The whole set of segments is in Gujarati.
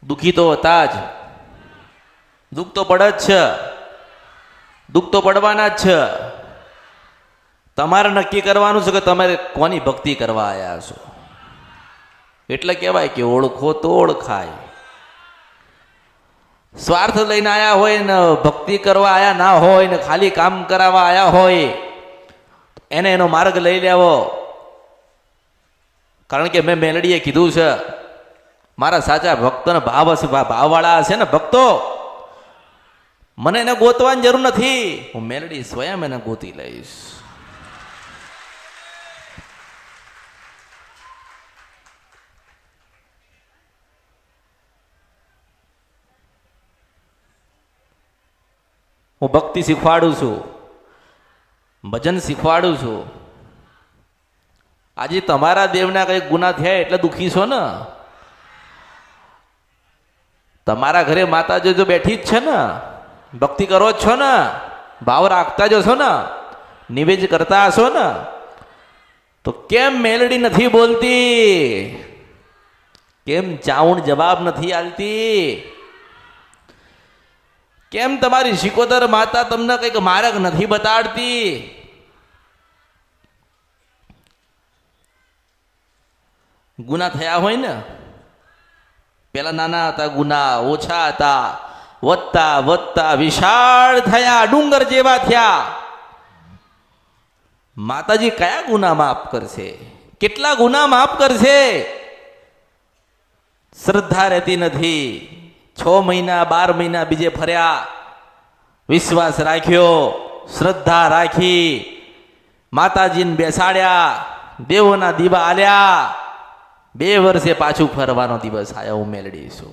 દુઃખી તો હતા જ, દુઃખ તો પડે જ છે, દુઃખ તો પડવાના જ છે. તમારે નક્કી કરવાનું છે કે તમે કોની ભક્તિ કરવા આવ્યા છો. એટલે કહેવાય કે ઓળખો તો ઓળખાય. સ્વાર્થ લઈને આવ્યા હોય ને ભક્તિ કરવા આવ્યા ના હોય ને ખાલી કામ કરાવવા આવ્યા હોય એને એનો માર્ગ લઈ લેવો. કારણ કે મેં મેલડીએ કીધું છે મારા સાચા ભક્તોને ભાવવાળા છે ને ભક્તો, મને એને ગોતવાની જરૂર નથી, હું મેલડી સ્વયં એને ગોતી લઈશ. હું ભક્તિ શીખવાડું છું, ભજન શીખવાડું છું. આજે તમારા દેવના કઈ ગુના થયા એટલે દુઃખી છો ને. તમારા ઘરે માતાજી જો બેઠી જ છે ને, ભક્તિ કરો જ છો ને, ભાવ રાખતા જ છો ને, નિવેદ કરતા હશો ને, તો કેમ મેલડી નથી બોલતી? કેમ ચાઉણ જવાબ નથી આલતી? કેમ તમારી શિકોતર માતા તમને કઈક માર્ગ નથી બતાડતી? ગુના થયા હોય ને, પેલા નાના હતા ગુના, ઓછા હતા, વધતા વધતા વિશાળ થયા, ડુંગર જેવા થયા. માતાજી કયા ગુના માફ કરશે? કેટલા ગુના માફ કરશે? શ્રદ્ધા રહેતી નથી. 6 મહિના 12 મહિના બીજે ફર્યા, વિશ્વાસ રાખ્યો, શ્રદ્ધા રાખી, માતાજીને બેસાડ્યા, દેવોના દીવા આલ્યા. 2 વર્ષે પાછું ફરવાનો દિવસ આવ્યો, હું મેલડી છું.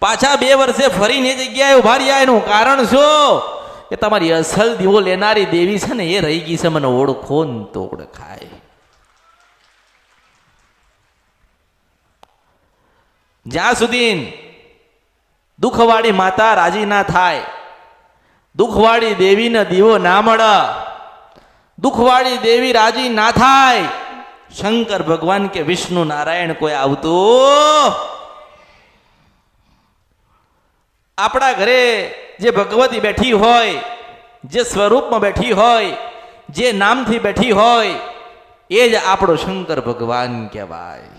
પાછા 2 વર્ષે ફરીને જગ્યાએ ઉભા રહ્યા. એનું કારણ શું? કે તમારી અસલ દીવો લેનારી દેવી છે ને, એ રહી ગઈ છે. મને ઓળખો ને તો ઓળખાય. જ્યાં સુધી દુઃખવાળી માતા રાજી ના થાય, દુઃખવાળી દેવીને દીવો ના મળે, દુઃખવાળી દેવી રાજી ના થાય, શંકર ભગવાન કે વિષ્ણુ નારાયણ કોઈ આવતું. આપણા ઘરે જે ભગવતી બેઠી હોય, જે સ્વરૂપમાં બેઠી હોય, જે નામથી બેઠી હોય, એ જ આપણો શંકર ભગવાન કહેવાય.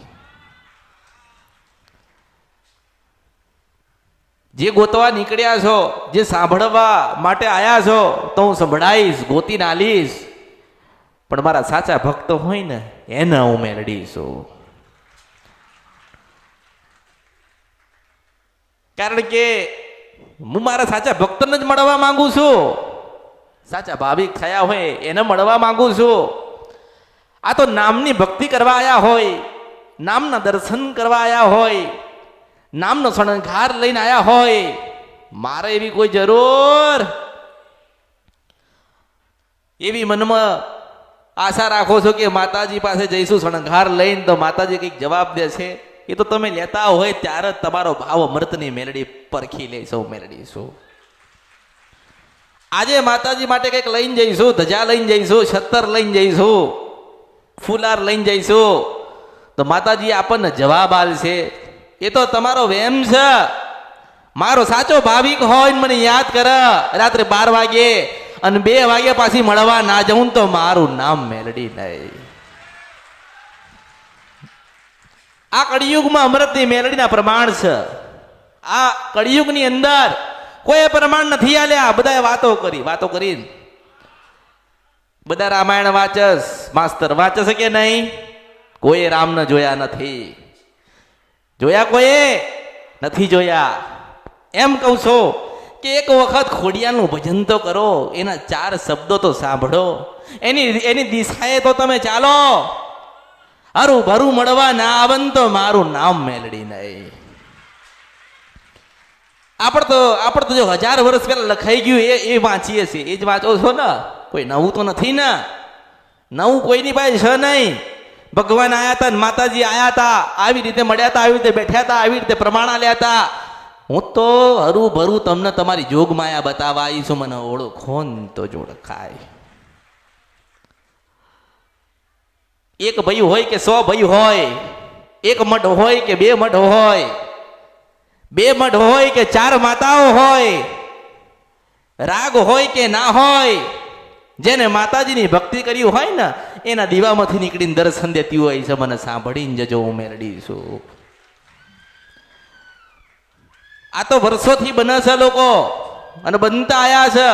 જે ગોતવા નીકળ્યા છો, જે સાંભળવા માટે આવ્યા છો, તો હું સંભળાઈશ, ગોતીને આલીશ. પણ મારા સાચા ભક્તો હોય ને, એને હું મેળવીશું. કારણ કે હું મારા સાચા ભક્તને જ મળવા માંગુ છું. સાચા ભાવિક થયા હોય એને મળવા માંગુ છું. આ તો નામની ભક્તિ કરવા આવ્યા હોય, નામના દર્શન કરવા આવ્યા હોય, નામનો શણગાર લઈને આવ્યા હોય. મારે એવી કોઈ જરૂર, એવી મનમાં આશા રાખો છો કે માતાજી પાસે જઈશું શણગાર લઈને તો માતાજી કંઈક જવાબ દેશે? એ તો તમે લેતા હોય ત્યારે જ તમારો ભાવ અમૃતની મેલડી પરખી લેશો, મેળવીશું. આજે માતાજી માટે કંઈક લઈને જઈશું, ધજા લઈને જઈશું, છત્તર લઈને જઈશું, ફૂલાર લઈને જઈશું, તો માતાજી આપણને જવાબ આલશે. એ તો તમારો વેમ છે. મારો સાચો ભાવિક હોય મને યાદ કરે રાત્રે 12 વાગે અને 2 વાગે પાછી મળવા ના જવું તો મારું નામ મેલડી નહીં. આ કળિયુગમાં અમૃતની મેલડીના પ્રમાણ છે. આ કળિયુગની અંદર કોઈ પ્રમાણ નથી આલ્યા. બધાએ વાતો કરી બધા રામાયણ વાંચસ, માસ્તર વાંચે કે નહીં? કોઈ રામને જોયા નથી. જોયા? કોઈ નથી જોયા. એમ કહું છો કે એક વખત ખોડિયાનું ભજન તો કરો, એના 4 શબ્દો તો સાંભળો, એની દિશાએ તો તમે ચાલો. હરું ભરું મળવા ના આવન તો મારું નામ મેલડી નહીં. આપણે તો જો 1000 વર્ષ પહેલા લખાઈ ગયું એ વાંચીએ છીએ, એ જ વાંચો છો ને. કોઈ નવું તો નથી ને. નવું કોઈની પાસે છે નહીં. ભગવાન આયા હતા, માતાજી આયા હતા, આવી રીતે મળ્યા હતા, આવી રીતે બેઠ્યા હતા, આવી રીતે પ્રમાણ આલ્યા હતા. હું તો હરું ભરું તમને તમારી જોગ માયા બતાવવા આવી છું. મને ઓળખો ને તો જ ઓળખાય. એક ભાઈ હોય કે 100 ભાઈ હોય, એક મઢ હોય કે બે મઢ હોય, બે મઢ હોય કે ચાર માતાઓ હોય, રાગ હોય કે ના હોય, જેને માતાજીની ભક્તિ કરી હોય ને એના દીવામાંથી નીકળીને દર્શન દેતી હોય છે. મને સાંભળીને જજો, હું મેલડી છું. આ તો વર્ષોથી બને છે લોકો, અને બનતા આયા છે.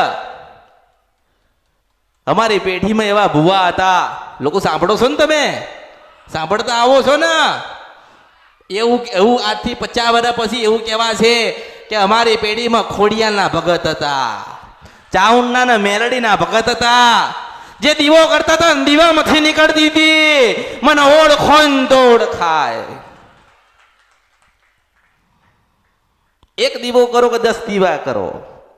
અમારી પેઢીમાં એવા ભુવા હતા. લોકો સાંભળો છો ને, તમે સાંભળતા આવો છો ને? એવું એવું આજથી 50 વર્ષ પછી એવું કહેવા છે કે અમારી પેઢીમાં ખોડિયાલના ભગત હતા, ચાઉંડના ને મેલડીના ભગત હતા. જે દીવો કરતા હતા ને દીવામાંથી નીકળતી હતી, મને ઓળખો ને તો ઓળખાય. એક દીવો કરો કે 10 દીવા કરો,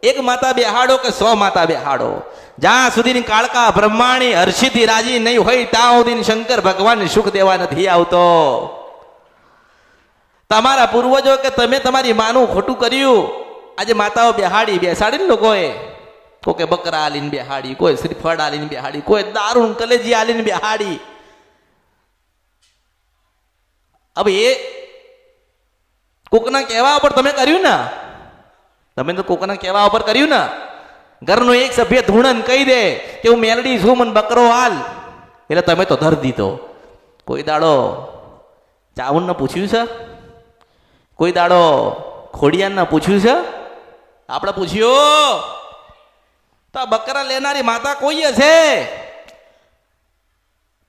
એક માતા બેહાડો કે 100 માતા બેહાડો, જ્યાં સુધી કાળકા બ્રહ્માણી હર્ષિથી રાજી નહીં હોય ત્યાં સુધી શંકર ભગવાન સુખ દેવા નથી આવતો. તમારા પૂર્વજો કે તમે તમારી માનું ખોટું કર્યું, આજે માતાઓ બેસાડી ને લોકોએ, કોઈ બકરા આલીને બેહાડી, કોઈ શ્રીફળ આલીને બેહાડી, કોઈ દારૂણ કલેજી આલીને બેહાડી. હવે એ કોકના કહેવા ઉપર તમે કર્યું ને, તમે તો કોકના કહેવા ઉપર કર્યું ને. ઘરનો એક સભ્ય ધૂણન કહી દે કે હું મેલડી છું, મને બકરો હાલ, એટલે તમે તો ધર દીધો. કોઈ દાડો ચાવણને પૂછ્યું છે? કોઈ દાડો ખોડિયાને પૂછ્યું છે? આપણે પૂછ્યું તો આ બકરા લેનારી માતા કોઈ છે?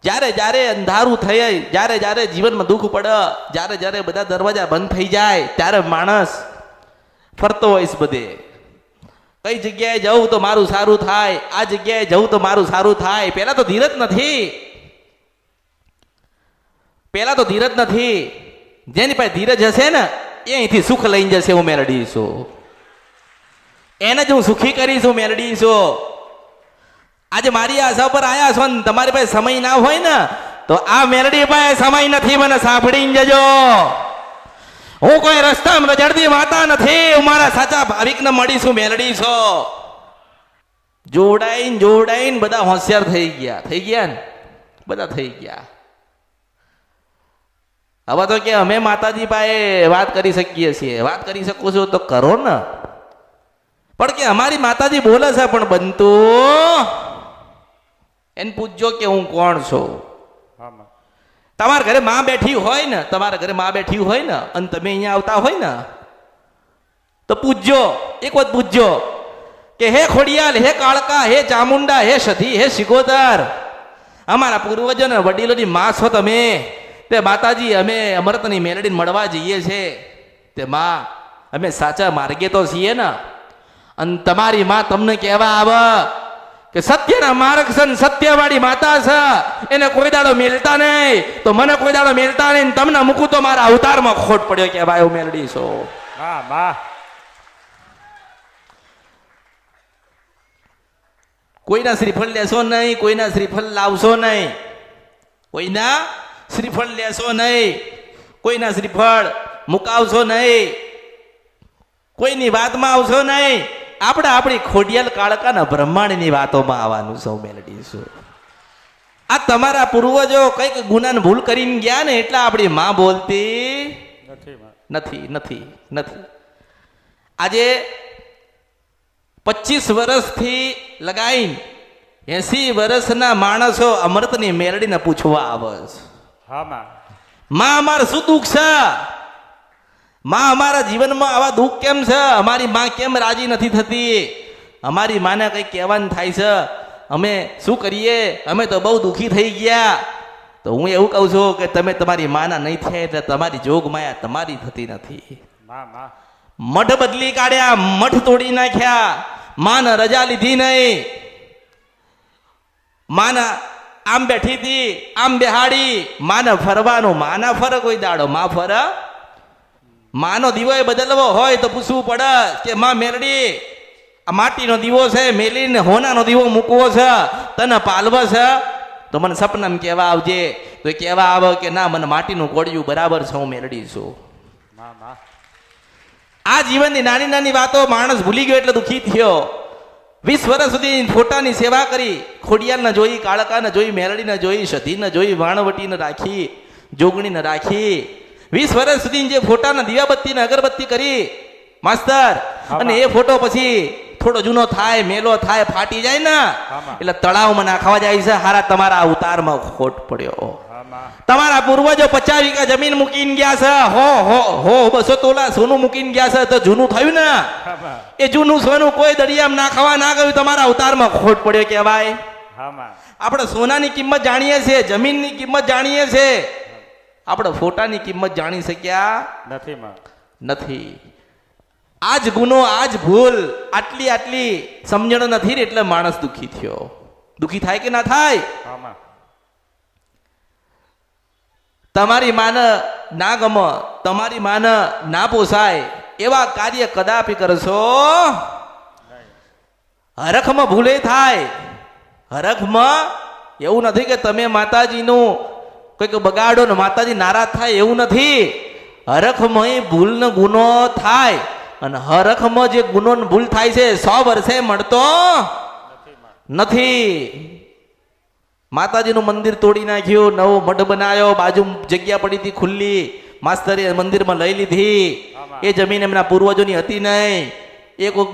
જ્યારે જ્યારે અંધારું થઈ, જ્યારે જ્યારે જીવનમાં દુઃખ પડે, જ્યારે જ્યારે બધા દરવાજા બંધ થઈ જાય, ત્યારે માણસ ફરતો હોઈશ બધે. કઈ જગ્યાએ જવું તો મારું સારું થાય, આ જગ્યાએ જવું તો મારું સારું થાય. પેલા તો ધીરજ નથી, પેલા તો ધીરજ નથી. જેની પાસે ધીરજ હશે ને એ અહીંથી સુખ લઈને જશે. હું મેલડી છું, એને જ હું સુખી કરીશું. મેલડી છું. આજે મારી આશા પર આયા છો ને તમારી પાસે સમય ના હોય ને તો આ મેલડી પાસે સમય નથી. મને સાંભળીને જજો, હું કોઈ રસ્તામાં રજડતી માતા નથી. હું મારા સાચા ભાવિકને મળીશું. મેલડી છો. જોડાઈને જોડાઈને બધા હોશિયાર થઈ ગયા ને, બધા થઈ ગયા. હવે તો કે અમે માતાજી પાસે વાત કરી શકીએ છીએ. વાત કરી શકો છો તો કરો ને, પણ કે અમારી માતાજી બોલે છે પણ બનતું એને પૂછજો કે હું કોણ છું. તમારા ઘરે માં બેઠી હોય ને, તમારા ઘરે માં બેઠી હોય ને અને તમે અહીંયા આવતા હોય ને તો પૂછજો, એક વખત પૂછજો કે હે ખોડિયાલ, હે કાળકા, હે ચામુંડા, હે સધી, હે સિગોતર, અમારા પૂર્વજો ને વડીલોની માં છો તમે. તે માતાજી અમે અમૃતની મેલડીને મળવા જઈએ છે. તે માં અમે સાચા માર્ગે તો છીએ ને, અને તમારી માં તમને કહેવા આવે કે સત્યના માર્ગ છે, સત્યવાળી માતા છે, એને કોઈ દાડો મેલતા નહીં. તો મને કોઈ દાડો મેલતા નહીં, તમને મૂકું તો મારા અવતારમાં ખોટ પડ્યો કે ભાઈ હું મેલડી છું. કોઈના શ્રીફળ લેશો નહીં, કોઈના શ્રીફળ લાવશો નહીં, કોઈના શ્રીફળ લેશો નહીં, કોઈના શ્રીફળ મુકાવશો નહીં, કોઈની વાતમાં આવશો નહીં. આપણે આપણી ખોડિયાલ કાળકાના બ્રહ્માંડની વાતોમાં આવવાનું સૌ મેલડી છું. આ તમારા પૂર્વજો કઈક ગુનાને ભૂલ કરીને ગયા ને એટલે આપણી માં બોલતી નથી નથી નથી. આજે 25 વર્ષથી લગાઈને 80 વર્ષના માણસો અમૃતની મેલડીને પૂછવા આવે છે, માં અમારે શું દુઃખ છે? માં અમારા જીવનમાં આવા દુઃખ કેમ છે? અમારી માં કેમ રાજી નથી થતી? અમારી માને કંઈ કહેવાનું થાય છે, અમે શું કરીએ? અમે તો બહુ દુઃખી થઈ ગયા. તો હું એવું કહું છું કે તમે તમારી માના નહીં થયા એટલે તમારી જોગ માયા તમારી થતી નથી. મઠ બદલી કાઢ્યા, મઠ તોડી નાખ્યા, માને રજા લીધી નહીં. માના આમ બેઠી હતી, આમ બેહાડી, માને ફરવાનું, માના ફર કોઈ દાડો, માં ફર. માનો દીવો બદલવો હોય તો પૂછવું પડે કે માં મેલડી આ માટીનો દીવો છે, મેલીને હોનાનો દીવો મૂકવો છે, તને પાલવો છે તો મને સપનામાં કહેવા આવજે. તો એ કહેવા આવે કે ના, મને માટીનું કોળિયું બરાબર છે, હું મેલડી છું. આ જીવનની નાની નાની વાતો માણસ ભૂલી ગયો એટલે દુઃખી થયો. 20 વર્ષ સુધી ફોટાની સેવા કરી, ખોડિયાલને જોઈ, કાળકાને જોઈ, મેલડીને જોઈ, સધીને જોઈ, વાણવટીને રાખી, જોગણીને રાખી 20 વર્ષ સુધી જે ફોટાના દીવાબત્તી ને અગરબત્તી કરી માસ્તર, અને એ ફોટો પછી થોડો જૂનો થાય, મેલો થાય, ફાટી જાય ને એટલે તળાવમાં નાખવા જાય છે. હારા તમારા અવતારમાં ખોટ પડ્યો. તમારા પૂર્વજો 50 વીઘા જમીન મૂકીને ગયા છે, હો 200 તોલા સોનું મૂકીને ગયા છે, તો જૂનું થયું ને. એ જૂનું સોનું કોઈ દરિયામાં નાખવા ના ગયું, તમારા અવતારમાં ખોટ પડ્યો કહેવાય. આપણે સોનાની કિંમત જાણીએ છીએ, જમીનની કિંમત જાણીએ છીએ, આપણે ફોટાની કિંમત જાણી શક્યા નથી. આજ ગુનો, આજ ભૂલ, આટલી સમજણ નથી ને એટલે માણસ દુઃખી થયો. દુઃખી થાય કે ના થાય? તમારી માન ના ગમ, તમારી માન ના પોસાય એવા કાર્ય કદાપી કરશો. હરખમાં ભૂલે થાય. હરખમાં એવું નથી કે તમે માતાજીનું કંઈક બગાડો ને માતાજી નારાજ થાય, એવું નથી. હરખમાં ભૂલ ને ગુનો થાય, અને હરખમાં જે ગુનો ને ભૂલ થાય છે 100 વર્ષે મળતો નથી. માતાજીનું મંદિર તોડી નાખ્યું, નવો મઢ બનાવ્યો, બાજુ જગ્યા પડી હતી ખુલ્લી, માસ્તરે મંદિરમાં લઈ લીધી. એ જમીન એમના પૂર્વજોની હતી નહીં, એ કોઈક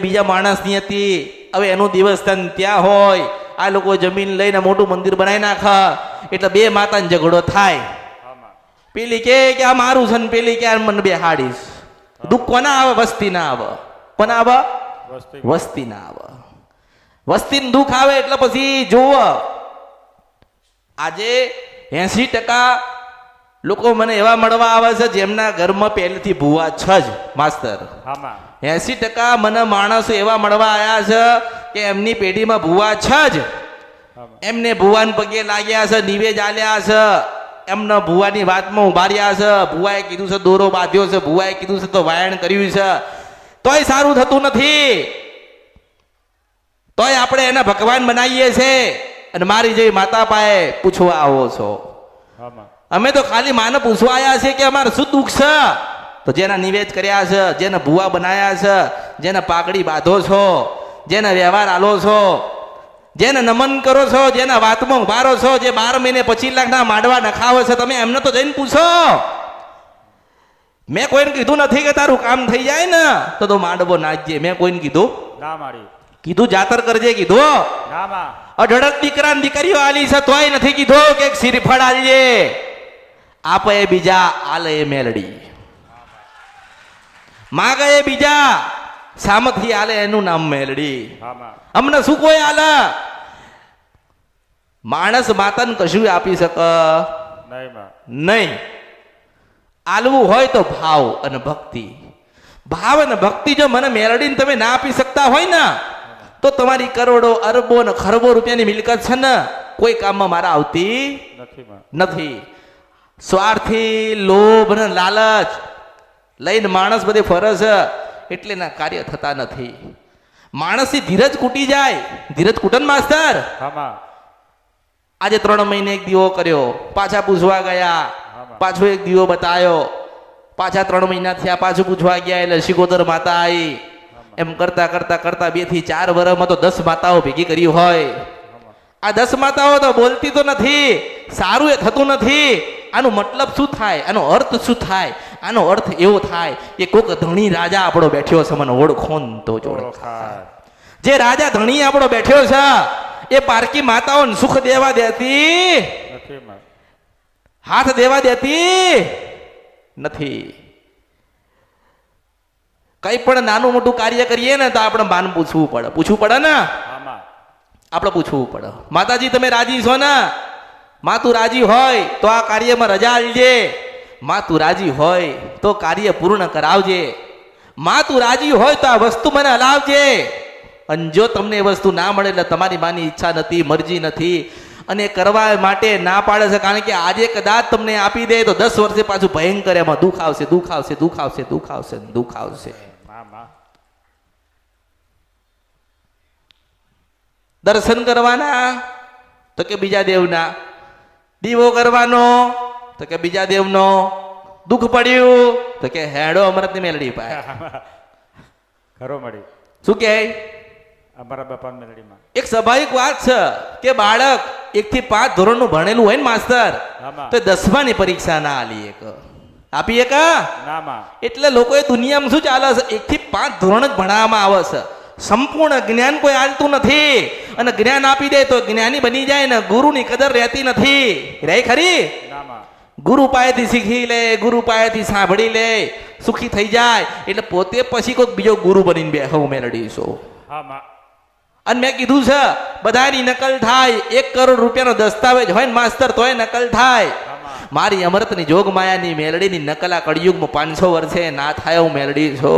બીજા માણસની હતી. હવે એનું દેવસ્થાન ત્યાં હોય, આ લોકો જમીન લઈને મોટું મંદિર બનાવી નાખે એટલે બે માતાને ઝઘડો થાય. પેલી કે આ મારું છે ને પેલી કે મને બેહાડીશ. દુઃખ કોના આવે? વસ્તી ના આવે. કોના આવે? વસ્તી ના આવે. વસ્તીને દુઃખ આવે એટલે પછી જોવો, આજે 80% લોકો મને એવા મળવા આવે છે જેમના ઘરમાં પહેલેથી ભૂવા છે જ માસ્તર. 80% મને માણસો એવા મળવા આવ્યા છે કે એમની પેઢીમાં ભૂવા છે જ. એમને ભૂવાન પગે લાગ્યા છે, નિવેદ આલ્યા છે, એમના ભૂવાની વાતમાં ઉભા રહ્યા છે. ભૂવાએ કીધું છે દોરો બાંધ્યો છે, ભૂવાએ કીધું છે તો વાયણ કર્યું છે, તોય સારું થતું નથી. તોય આપણે એને ભગવાન બનાવીએ છીએ. અને મારી જેવી માતા પાસે પૂછવા આવો છો. અમે તો ખાલી માને પૂછવા આવ્યા છે કે અમારે શું દુઃખ છે. તો જેના નિવેદ કર્યા છે, જેને ભૂવા બનાવ્યા છે, જેને પાઘડી બાંધો છો, જેને વ્યવહાર આલો છો, જેને નમન કરો છો, જેના વાતમાં ઉભારો છો, જે 12 મહિને 25 લાખના માંડવા નખાવે છે, તમે એમને તો જઈને પૂછો. મેં કોઈને કીધું નથી કે તારું કામ થઈ જાય ને તો માંડવો નાખજે. મેં કોઈને કીધું ના મારી કીધું જાતર કરજે કીધું. અઢળક દીકરા દીકરીઓ આલી છે તોય નથી કીધું કે શ્રીફળ આલજે. આપે બીજા આલે મેલડી, માગે બીજા સામથી આલે એનું નામ મેલડી. અમને શું કોઈ આલે? માણસ માતાને કશું આપી શકે નહીં. આલવું હોય તો ભાવ અને ભક્તિ. ભાવ અને ભક્તિ જો મને મેલડીને તમે ના આપી શકતા હોય ને તો તમારી કરોડો અરબો ને ખરબો રૂપિયાની મિલકત છે ને કોઈ કામમાં મારા આવતી નથી. સ્વાર્થી, લોભ ને લાલચ લઈને માણસ બધે ફરે છે એટલે ના કાર્ય થતા નથી. માણસની ધીરજ કૂટી જાય. ધીરજ કૂટન માસ્તર. આજે 3 મહિને એક દીવો કર્યો, પાછા પૂછવા ગયા, પાછો એક દીવો બતાવ્યો, પાછા 3 મહિના થયા, પાછું પૂછવા ગયા એટલે શિકોતર માતા આવી. એમ કરતા 2 થી 4 વર્ષમાં તો 10 માતાઓ ભેગી કરી હોય. આ 10 માતાઓ તો બોલતી તો નથી, સારું એ થતું નથી. આનો મતલબ શું થાય? આનો અર્થ શું થાય? આનો અર્થ એવો થાય કે કોક ધણી રાજા આપણો બેઠ્યો છે, મને ઓળખો ને તો જ ઓળખાય. જે રાજા ધણી આપણો બેઠ્યો છે એ પારકી માતાઓને સુખ દેવા દેતી હાથ દેવા દેતી નથી. કઈ પણ નાનું મોટું કાર્ય કરીએ ને તો આપણે માન પૂછવું પડે ને. આપણે પૂછવું પડે, માતાજી તમે રાજી છો ને? માં તું રાજી હોય તો આ કાર્યમાં રજા આલજે. માં તું રાજી હોય તો કાર્ય પૂર્ણ કરાવજે. માં તું રાજી હોય તો આ વસ્તુ મને હલાવજે. અને જો તમને એ વસ્તુ ના મળે એટલે તમારી માની ઈચ્છા નથી, મરજી નથી, અને કરવા માટે ના પાડે છે. કારણ કે આજે કદાચ તમને આપી દે તો 10 વર્ષે પાછું ભયંકર એમાં દુઃખ આવશે. દર્શન કરવાના તો કે બીજા દેવના, દીવો કરવાનો તો કે બીજા દેવનો, દુઃખ પડ્યું તો કે હેડો અમૃતની મેલડી પાય. ખરો મળી શું કે અમારા બાપા મેલડીમાં એક સ્વાભાવિક વાત છે કે બાળક 1 થી 5 ધોરણનું ભણેલું હોય ને માસ્તર આમાં તો 10માની પરીક્ષા ના આલી એક આપી એક નામાં એટલે લોકોએ દુનિયામાં શું ચાલે છે 1 થી 5 ધોરણ જ ભણાવવામાં આવે છે સંપૂર્ણ જ્ઞાન કોઈ આલતું નથી અને જ્ઞાન આપી દે તો જ્ઞાની બની જાય ને ગુરુની કદર રહેતી નથી રહે ખરી નામાં ગુરુ પાસેથી શીખી લે ગુરુ પાસેથી સાંભળી લે સુખી થઈ જાય એટલે પોતે પછી કોઈક બીજો ગુરુ બનીને બેહવું મેળવીશો આમાં અને મેં કીધું છે બધાની નકલ થાય 1 કરોડ રૂપિયાનો દસ્તાવેજ હોય ને માસ્તર તોય નકલ થાય મારી અમૃતની જોગ માયાની મેલડીની નકલ આ કળિયુગમાં 500 વર્ષે ના થાય હું મેલડી છો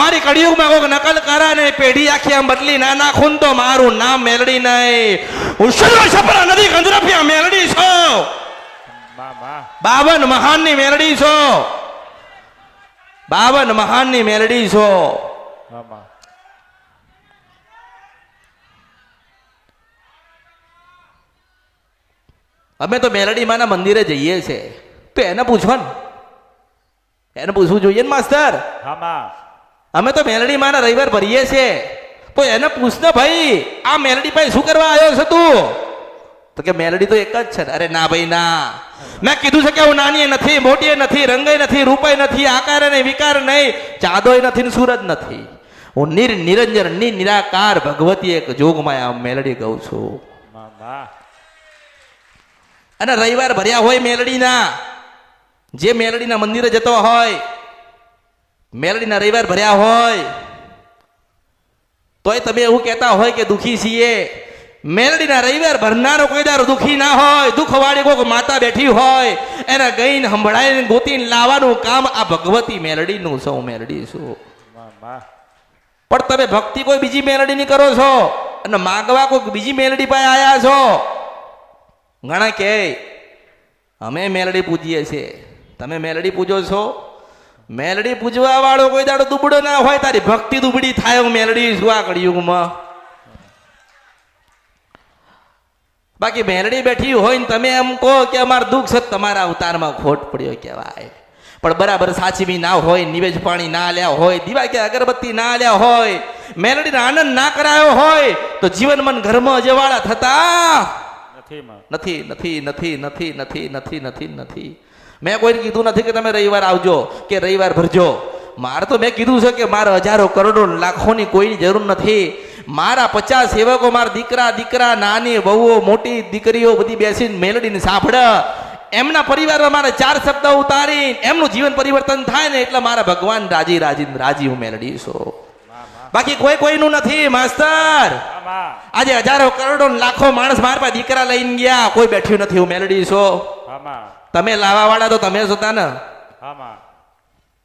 મારી કળિયુગમાં કોઈક નકલ કરા ને પેઢી આખી આમ બદલી ના નાખું તો મારું નામ મેલડી નહીં હું છપરા નદી ગંજરફિયા મેલડી છો 52 મહાનની મેલડી છો 52 મહાનની મેલડી છો આમાં અમે તો મેલડી માના મંદિરે જઈએ છે તો એને પૂછો ને એને પૂછવું જોઈએ ને માસ્તર આમાં અમે તો મેલડી માના રવિવાર ભરીએ છે તો એને પૂછ ને ભાઈ આ મેલડી ભાઈ શું કરવા આવ્યો છે તું તો કે મેલડી તો એક જ છે અરે ના ભાઈ ના મેં કીધું છે કે હું નાની નથી મોટી નથી રંગય નથી રૂપય નથી આકાર નહીં વિકાર નહીં ચાદોય નથી ને સૂરજ નથી હું નિરંજન નિરાકાર ભગવતી એક જોગમાં આ મેલડી કહું છું અને રવિવાર ભર્યા હોય મેલડીના જે મેલડીના મંદિરે જતો હોય મેલડીના રવિવાર ભર્યા હોય તોય તમે એવું કહેતા હોય કે દુખી છીએ મેલડીના રવિવાર ભરનારો કોઈ દારો દુખી ના હોય દુઃખવાળી કોઈ માતા બેઠી હોય એને ગઈને સંભળાઈને ગોતીને લાવવાનું કામ આ ભગવતી મેલડીનું છે હું મેલડી છું પણ તમે ભક્તિ કોઈ બીજી મેલડીની કરો છો અને માગવા કોઈ બીજી મેલડી પાસે આયા છો ઘણા કે અમે મેલડી પૂજીએ છીએ તમે મેલડી પૂજો છો મેલડી પૂજવા વાળો કોઈ દાડો દુબળો ના હોય તારી ભક્તિ દુબળી થાય હું મેલડી છું આ કળિયુગમાં બાકી મેલડી બેઠી હોય ને તમે એમ કહો કે અમારું દુઃખ છે તમારા અવતારમાં ખોટ પડ્યો કહેવાય પણ બરાબર સાચવી ના હોય નિવેજ પાણી ના લ્યા હોય દીવા કે અગરબત્તી ના લ્યા હોય મેલડીને આનંદ ના કરાયો હોય તો જીવન મન ઘરમાં અજવાળા થતા નથી નથી નથી નથી નથી નથી નથી નથી મેં કોઈને કીધું નથી કે તમે રવિવાર આવજો કે રવિવાર ભરજો મારે તો મેં કીધું છે કે મારે હજારો કરોડો લાખોની કોઈની જરૂર નથી મારા 50 સેવકો મારા દીકરા નાની વહુઓ મોટી દીકરીઓ બધી બેસીને મેલડીને સાંભળે એમના પરિવારમાં મારે 4 શબ્દ ઉતારી એમનું જીવન પરિવર્તન થાય ને એટલે મારા ભગવાન રાજી હું મેલડી છું બાકી કોઈનું નથી માસ્તર આજે હજારો કરોડો લાખો માણસ મારા પાસે દીકરા લઈને ગયા કોઈ બેઠ્યું નથી હું મેલડી છો તમે લાવવા વાળા તો તમે જ હતા ને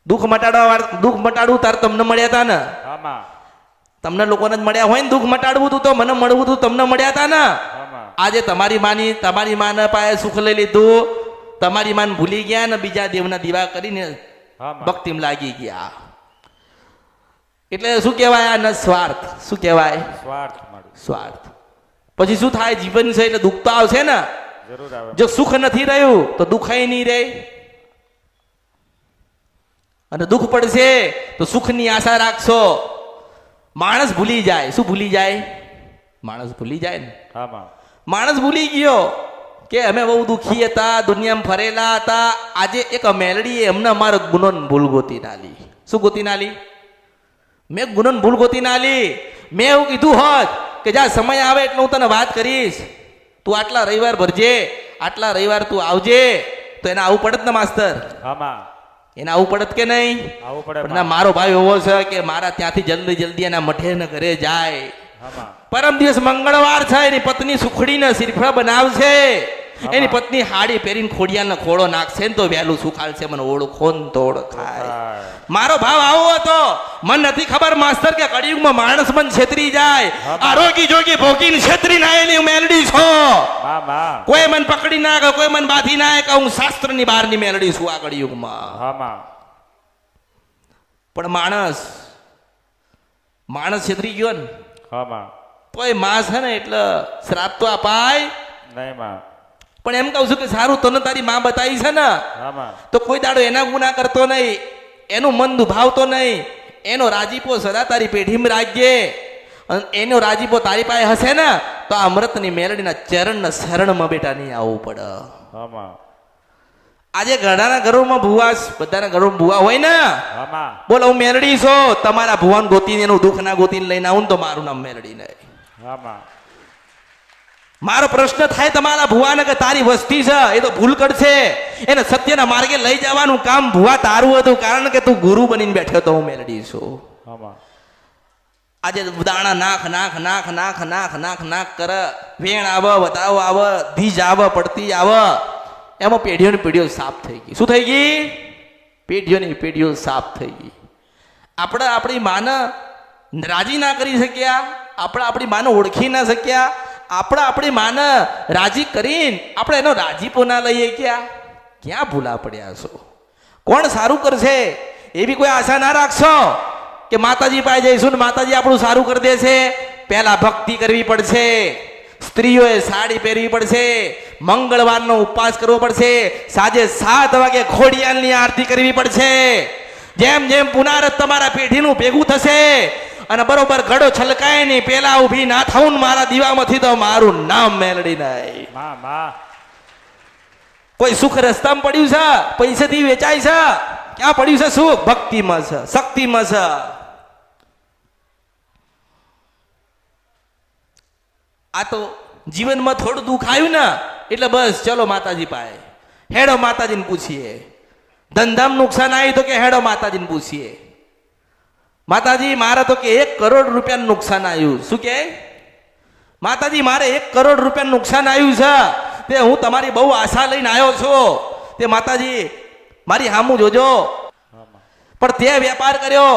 દુઃખ મટાડવું તાર તમને મળ્યા હતા ને તમને લોકોને જ મળ્યા હોય ને દુઃખ મટાડવું તું તો મને મળવું તું તમને મળ્યા હતા ને આજે તમારી માને પાસે સુખ લઈ લીધું તમારી માન ભૂલી ગયા ને બીજા દેવના દીવા કરીને ભક્તિમાં લાગી ગયા એટલે શું કહેવાય આ ન સ્વાર્થ શું કહેવાય સ્વાર્થ પછી શું થાય જીવન છે એટલે દુઃખ તો આવશે ને જો સુખ નથી રહ્યું તો દુખાય નહીં રહે અને દુઃખ પડશે તો સુખની આશા રાખશો માણસ ભૂલી જાય શું ભૂલી જાય માણસ ભૂલી જાય ને માણસ ભૂલી ગયો કે અમે બહુ દુઃખી હતા દુનિયામાં ફરેલા હતા આજે એક મેલડીએ એમને અમારો ગુનો ભૂલ ગોતી નાલી શું ગોતી નાલી મેં ગુનો ભૂલ ગોતી નાલી મેં એવું કીધું હોત કે જા સમય આવે એટલે હું તને વાત કરીશ તું આટલા રવિવાર ભરજે આટલા રવિવાર તું આવજે તો એને આવું પડત ને માસ્તર એને આવું પડત કે નહીં ના મારો ભાઈ એવો છે કે મારા ત્યાંથી જલ્દી એના મઠે ને ઘરે જાય પરમ દિવસ મંગળવાર છે એની પત્ની સુખડીને શ્રીફળ બનાવશે એની પત્ની હાડી પહેરીને ખોડિયાને ખોળો નાખશે ને તો વહેલું સુખાલશે મને ઓળખો ને તો ઓળખાય મારો ભાવ આવો હતો મને નથી ખબર માસ્તર કે કળિયુગમાં માણસ મન છેતરી જાય આરોગી જોગી ભોગીને છેતરી નાયેલી મેલડી છો કોઈ મન પકડી ના કે કોઈ મન બાંધી ના કે હું શાસ્ત્રની બહારની મેલડી છું આ કળિયુગમાં પણ માણસ છેતરી ગયો ને તોય માં છે ને એટલે શ્રાપ તો અપાય નહીં પણ એમ કહું છું કે સારું તને તારી માં બતાવી છે ને તો કોઈ દાડો એના ગુના કરતો નહીં એનું મન દુભાવતો નહીં એનો રાજીપો સદા તારી પેઢીમાં રાખજે અને એનો રાજીપો તારી પાસે હશે ને તો આ અમૃતની મેલડીના ચરણના શરણમાં બેટા નહીં આવવું પડે. આમાં આજે ઘણાના ઘરોમાં ભુવા બધાના ઘરોમાં ભુવા હોય ને આમાં બોલો હું મેલડી છો તમારા ભુવાન ગોતીને એનું દુઃખ ના ગોતીને લઈને આવું ને તો મારું નામ મેલડી નહીં. આમાં મારો પ્રશ્ન થાય તમારા ભુવાને કે તારી વસ્તી છે એ તો ભૂલ કરશે એને સત્યના માર્ગે લઈ જવાનું કામ ભુવા તારું હતું કારણ કે તું ગુરુ બનીને બેઠો તો હું મેલડી છું. આમાં આજે દાણા નાખ નાખ નાખ નાખ નાખ નાખ નાખ કરે વેણ આવે વધાવો આવે ધીજ આવે પડતી આવે એમાં પેઢીઓની પેઢીઓ સાફ થઈ ગઈ. શું થઈ ગઈ? પેઢીઓની પેઢીઓ સાફ થઈ ગઈ. આપણે આપણી માને રાજી ના કરી શક્યા, આપણે આપણી માને ઓળખી ના શક્યા, આપણે આપણી માને રાજી કરીને આપણે એનો રાજીપો ના લઈએ ક્યાં ભૂલા પડ્યા છો? કોણ સારું કરશે એવી કોઈ આશા ના રાખશો કે માતાજી પાસે જઈશું ને માતાજી આપણું સારું કરી દેશે. પહેલા ભક્તિ કરવી પડશે, સ્ત્રીઓએ સાડી પહેરવી પડશે, મંગળવારનો ઉપવાસ કરવો પડશે, સાંજે 7 વાગે ખોડિયાલની આરતી કરવી પડશે. જેમ જેમ પુનરાવર્ત તમારા પેઢીનું ભેગું થશે અને બરોબર ઘડો છલકાય નહીં પેલા ઊભી ના થવું ને મારા દીવામાંથી તો મારું નામ મેલડી નહીં. માં માં કોઈ સુખ રસ્તામાં પડ્યું છે? પૈસાથી વેચાય છે? ક્યાં પડ્યું છે સુખ? ભક્તિમાં છે, શક્તિમાં છે. આ તો જીવનમાં થોડું દુઃખ આવ્યું ને એટલે બસ ચલો માતાજી પાસે હેડો માતાજીને પૂછીએ. ધંધામાં નુકસાન આવ્યું તો કે હેડો માતાજીને પૂછીએ. માતાજી મારે તો કે 1 કરોડ રૂપિયાનું નુકસાન આવ્યું. શું કે માતાજી મારે 1 કરોડ રૂપિયાનું નુકસાન આવ્યું છે તે હું તમારી બહુ આશા લઈને આવ્યો છું તે માતાજી મારી સામું જોજો. પણ તે વેપાર કર્યો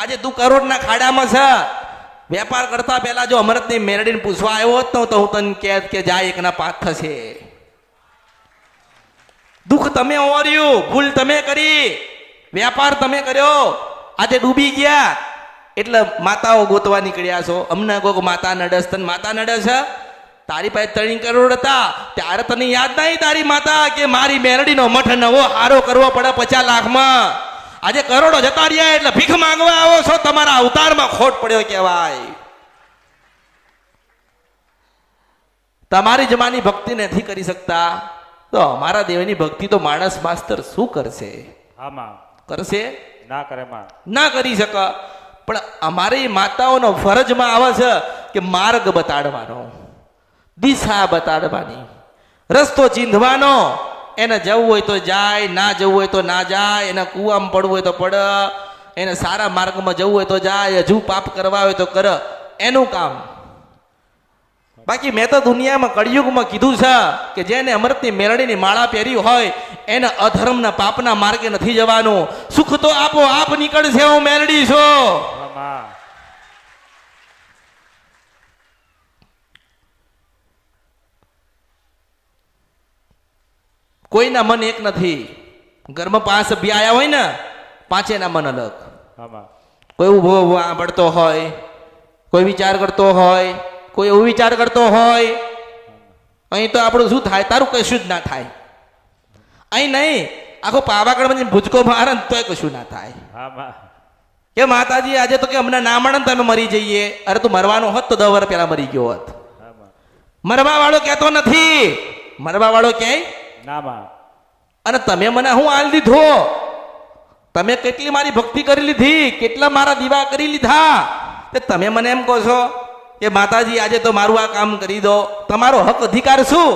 આજે તું કરોડના ખાડામાં છે. વેપાર કરતા પહેલા જો અમૃતની મેરડીને પૂછવા આવ્યો હોત તો હું તને કહેત કે જાય 1 ના 5 થશે. દુઃખ તમે ઓર્યું, ભૂલ તમે કરી, વેપાર તમે કર્યો, આજે ડૂબી ગયા એટલે માતાઓ ગોતવા નીકળ્યા છો. અમને કોઈ માતા નડસ તને માતા નડસ છે? તારી પાસે 3 કરોડ હતા ત્યારે તને યાદ નહીં તારી માતા કે મારી મેરડીનો મઠ નવો હારો કરવો પડે 50 લાખમાં. આજે કરોડો જતા રહ્યા એટલે ભીખ માંગવા આવો છો. તમારા અવતારમાં ખોટ પડ્યો કહેવાય. તમારી જમાની ભક્તિ નથી કરી શકતા તો અમારા દેવની ભક્તિ તો માણસ માસ્તર શું કરશે? આમાં કરશે ના કરે માં ના કરી શકે. પણ અમારી માતાઓનો ફરજમાં આવે છે કે માર્ગ બતાડવાનો, દિશા બતાડવાની, રસ્તો ચીંધવાનો. એને જવું હોય તો જાય, ના જવું હોય તો ના જાય, એને કૂવામાં પડવું હોય તો પડ, એને સારા માર્ગમાં જવું હોય તો જાય, હજુ પાપ કરવા હોય તો કર, એનું કામ. બાકી મેં તો દુનિયામાં કળિયુગમાં કીધું છે કે જેને અમૃતની મેરડીની માળા પહેરી હોય એને અધર્મના પાપના માર્ગે નથી જવાનું. સુખ તો આપો આપ નીકળશે. હું મેરડી છું. આમાં કોઈના મન એક નથી. ઘરમાં 5 સભ્ય આવ્યા હોય ને 5એના મન અલગ. આમાં કોઈ ઊભો સાંભળતો હોય, કોઈ વિચાર કરતો હોય, કોઈ એવો વિચાર કરતો હોય. અહીં તો આપણું શું થાય? તારું કશું જ ના થાય. અહીં નહીં આખો પાવાગઢમાં ભૂચકો મારે ને તોય કશું ના થાય. આમાં કે માતાજી આજે તો કે અમને ના મળે ને તમે મરી જઈએ. અરે તું મરવાનો હોત તો 10 વર્ષ પહેલા મરી ગયો હોત. આમાં મરવા વાળો કહેતો નથી. મરવા વાળો ક્યાંય ના માં અને તમે મને હું આલ દીધો? તમે કેટલી મારી ભક્તિ કરી લીધી, કેટલા મારા દીવા કરી લીધા તે તમે મને એમ કહો છો કે માતાજી આજે તો મારું આ કામ કરી દો. તમારો હક અધિકાર શું?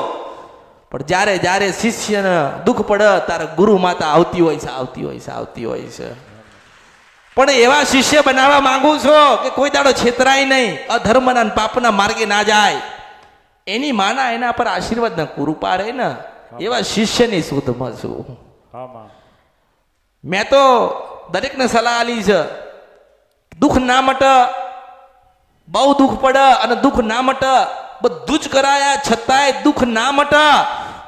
પણ જ્યારે જ્યારે શિષ્યને દુઃખ પડે ત્યારે ગુરુ માતા આવતી હોય છે, આવતી હોય છે, આવતી હોય છે. પણ એવા શિષ્ય બનાવવા માંગુ છો કે કોઈ દાડો છેતરાય નહીં, અધર્મના અને પાપના માર્ગે ના જાય. એની માના એના પર આશીર્વાદ ના કૃપા રહે ને એવા શિષ્યની શોધમાં છું. આમાં મેં તો દરેકને સલાહ આલી છે. દુઃખ ના મટે, બહુ દુઃખ પડે અને દુઃખ ના મટે, બધું જ કરાયા છતાંય દુઃખ ના મટે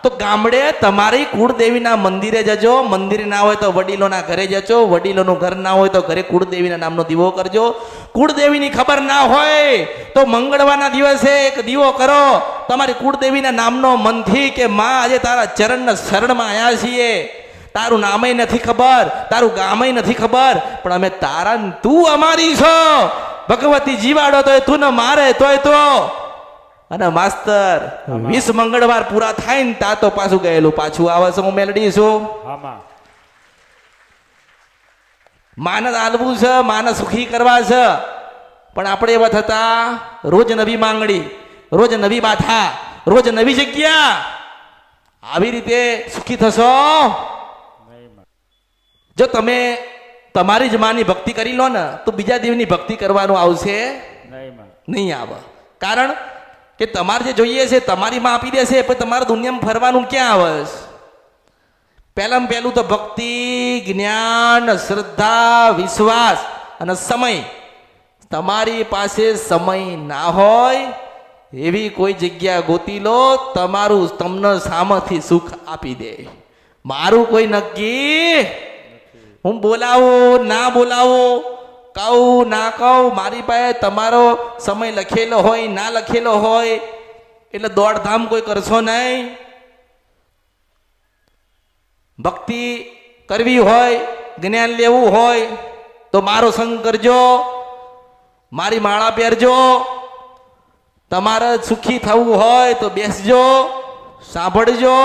તો ગામડે તમારી કુળદેવીના મંદિરે જજો. મંદિર ના હોય તો વડીલોના ઘરે જજો. વડીલોનું ઘર ના હોય તો ઘરે કુળદેવીના નામનો દીવો કરજો. કુળદેવીની ખબર ના હોય તો મંગળવારના દિવસે એક દીવો કરો. તમારી કુળદેવીના નામનો મનથી કે માં આજે તારા ચરણના શરણમાં આવ્યા છીએ. તારું નામય નથી ખબર, તારું ગામય નથી ખબર, પણ અમે તારા તું અમારી છો ભગવતી જીવાડો તોય તું ન મારે તોય તો. અને માસ્તર 20 મંગળવાર પૂરા થાય ને તા તો પાછું ગયેલું પાછું આવે છે. હું મેલડી છું. આમાં માનસ આલવું છે, માનસ સુખી કરવા છે, પણ આપણે એવા થતા રોજ નવી માંગણી, રોજ નવી બાથા, રોજ નવી જગ્યા. આવી રીતે સુખી થશો? નહીં માં. જો તમે તમારી જ માની ભક્તિ કરી લો ને તો બીજા દેવની ભક્તિ કરવાનું આવશે નહીં માં. નહીં આવે. કારણ કે તમારે જે જોઈએ છે તમારી માં આપી દેશે, પણ તમારે દુનિયામાં ફરવાનું ક્યાં આવે છે? પહેલામાં પહેલું તો ભક્તિ, જ્ઞાન, શ્રદ્ધા, વિશ્વાસ અને સમય. તમારી પાસે સમય ના હોય એવી કોઈ જગ્યા ગોતી લો, તમારું તમને સામેથી સુખ આપી દે. મારું કોઈ નક્કી, હું બોલાવું ના બોલાવું, કહું ના કહું, મારી પાસે તમારો સમય લખેલો હોય ના લખેલો હોય એટલે દોડધામ કોઈ કરશો નહીં. ભક્તિ કરવી હોય, જ્ઞાન લેવું હોય તો મારો સંગ કરજો, મારી માળા પહેરજો. તમારે સુખી થવું હોય તો બેસજો, સાંભળજો,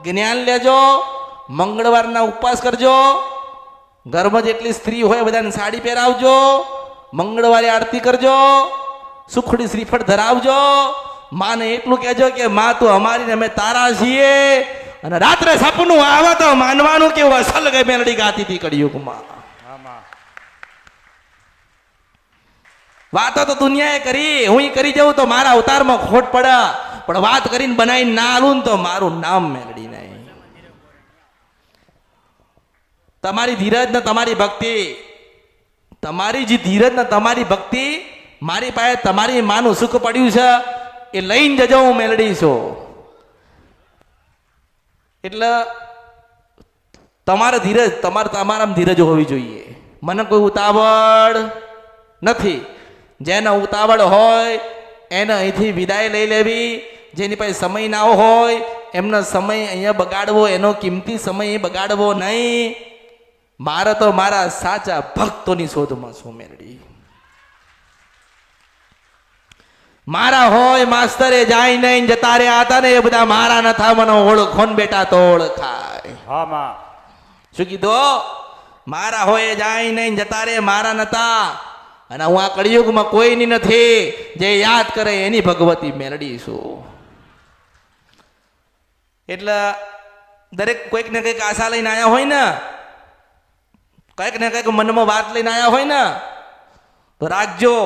જ્ઞાન લેજો, મંગળવારના ઉપવાસ કરજો. ઘરમાં જેટલી સ્ત્રી હોય બધાને સાડી પહેરાવજો, મંગળવારે આરતી કરજો, સુખડી શ્રીફળ ધરાવજો. માને એટલું કહેજો કે માં તું અમારી ને અમે તારા છીએ. અને રાત્રે સપનું આવે તો માનવાનું કે અસલ ગઈ મેલડી ગાતી હતી કળિયુગમાં. આમાં વાતો તો દુનિયાએ કરી, હું કરી જાઉં તો મારા અવતારમાં ખોટ પડે, પણ વાત કરીને બનાવીને ના આલું ને તો મારું નામ મેલડી નહીં. તમારી ધીરજ ને તમારી ભક્તિ, તમારી જે ધીરજ ને તમારી ભક્તિ, મારી પાસે તમારી માનું સુખ પડ્યું છે એ લઈને જજો, હું મેલડી છું. એટલે તમારે ધીરજ, તમારામાં ધીરજ હોવી જોઈએ. મને કોઈ ઉતાવળ નથી. જેને ઉતાવળ હોય એને અહીંથી વિદાય લઈ લેવી. જેની પાસે સમય ના હોય એમનો સમય અહીંયા બગાડવો, એનો કિંમતી સમય બગાડવો નહીં. મારે તો મારા સાચા ભક્તોની શોધમાં છું મેલડી. મારા હોય માસ્તરે જાય નહીં, જતા રહ્યા હતા ને એ બધા મારા ન થા, મને ઓળખો ને બેટા તો ઓળખાય. આમાં શું કીધું? મારા હોય જાય નહીં, જતા રે મારા નતા. અને હું આ કળિયુગમાં કોઈની નથી. જે યાદ કરે એની ભગવતી મેલડી છું. એટલે દરેક કોઈક ને કંઈક આશા લઈને આવ્યા હોય ને, કંઈક ને કંઈક મનમાં વાત લઈને આવ્યા હોય ને તો રાખજો.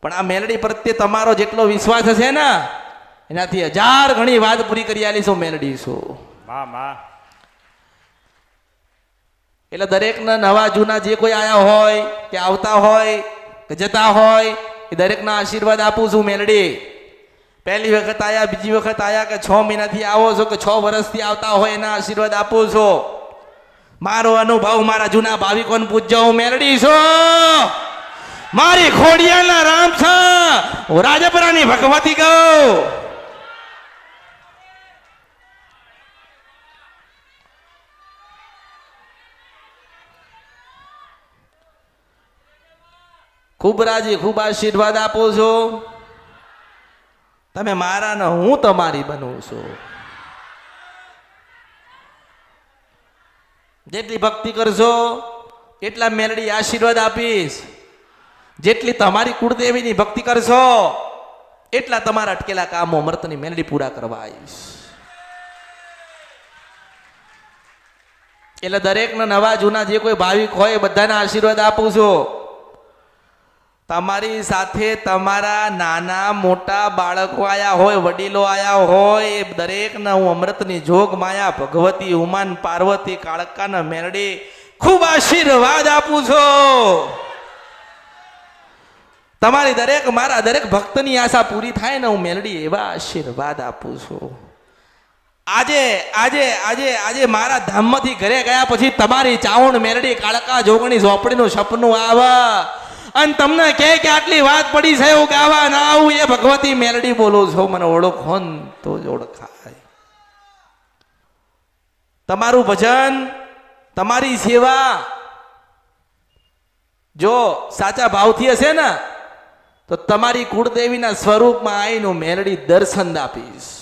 પણ આ મેલડી પ્રત્યે તમારો જેટલો વિશ્વાસ હશે ને એનાથી 1000 ગણી વાત પૂરી કરી આલીશું મેલડી છું. માં. એટલે દરેકના નવા જૂના જે કોઈ આયા હોય કે આવતા હોય કે જતા હોય એ દરેકના આશીર્વાદ આપું છું મેલડી. પહેલી વખત આયા, બીજી વખત આયા કે 6 મહિનાથી આવો છો કે 6 વર્ષથી આવતા હોય એના આશીર્વાદ આપું છું. મારો અનુભવ મારા જૂના ભાવિકોને પૂછજો, હું મેલડી છું. મારી ખોડિયાના રામ છે, હું રાજપરાની ભગવતી ગૌ. ખૂબ રાજી, ખૂબ આશીર્વાદ આપો છો. તમે મારા ને હું તમારી બનું છું. જેટલી ભક્તિ કરશો એટલા મેલડી આશીર્વાદ આપીશ. જેટલી તમારી કુળદેવીની ભક્તિ કરશો એટલા તમારા અટકેલા કામો અમૃતની મેલડી પૂરા કરવા આવીશ. એટલે દરેકના નવા જૂના જે કોઈ ભાવિક હોય બધાના આશીર્વાદ આપું છું. તમારી સાથે તમારા નાના મોટા બાળકો આયા હોય, વડીલો આયા હોય, એ દરેકને હું અમૃતની જોગ માયા ભગવતી ઉમાન પાર્વતી કાળકાના મેલડી ખૂબ આશીર્વાદ આપું છું. તમારી દરેક, મારા દરેક ભક્તની આશા પૂરી થાય ને હું મેલડી એવા આશીર્વાદ આપું છું. આજે આજે આજે આજે મારા ધામમાંથી ઘરે ગયા પછી તમારી ચાવણ મેલડી કાળકા જોગણી ઝોપડીનું સપનું આવે અને તમને કહે કે આટલી વાત પડી છે એવું ગાવા ના આવું, એ ભગવતી મેલડી બોલું છો. મને ઓળખો ને તો જ ઓળખાય. તમારું ભજન, તમારી સેવા જો સાચા ભાવથી હશે ને તો તમારી કુળદેવીના સ્વરૂપમાં આવીને મેલડી દર્શન આપીશ.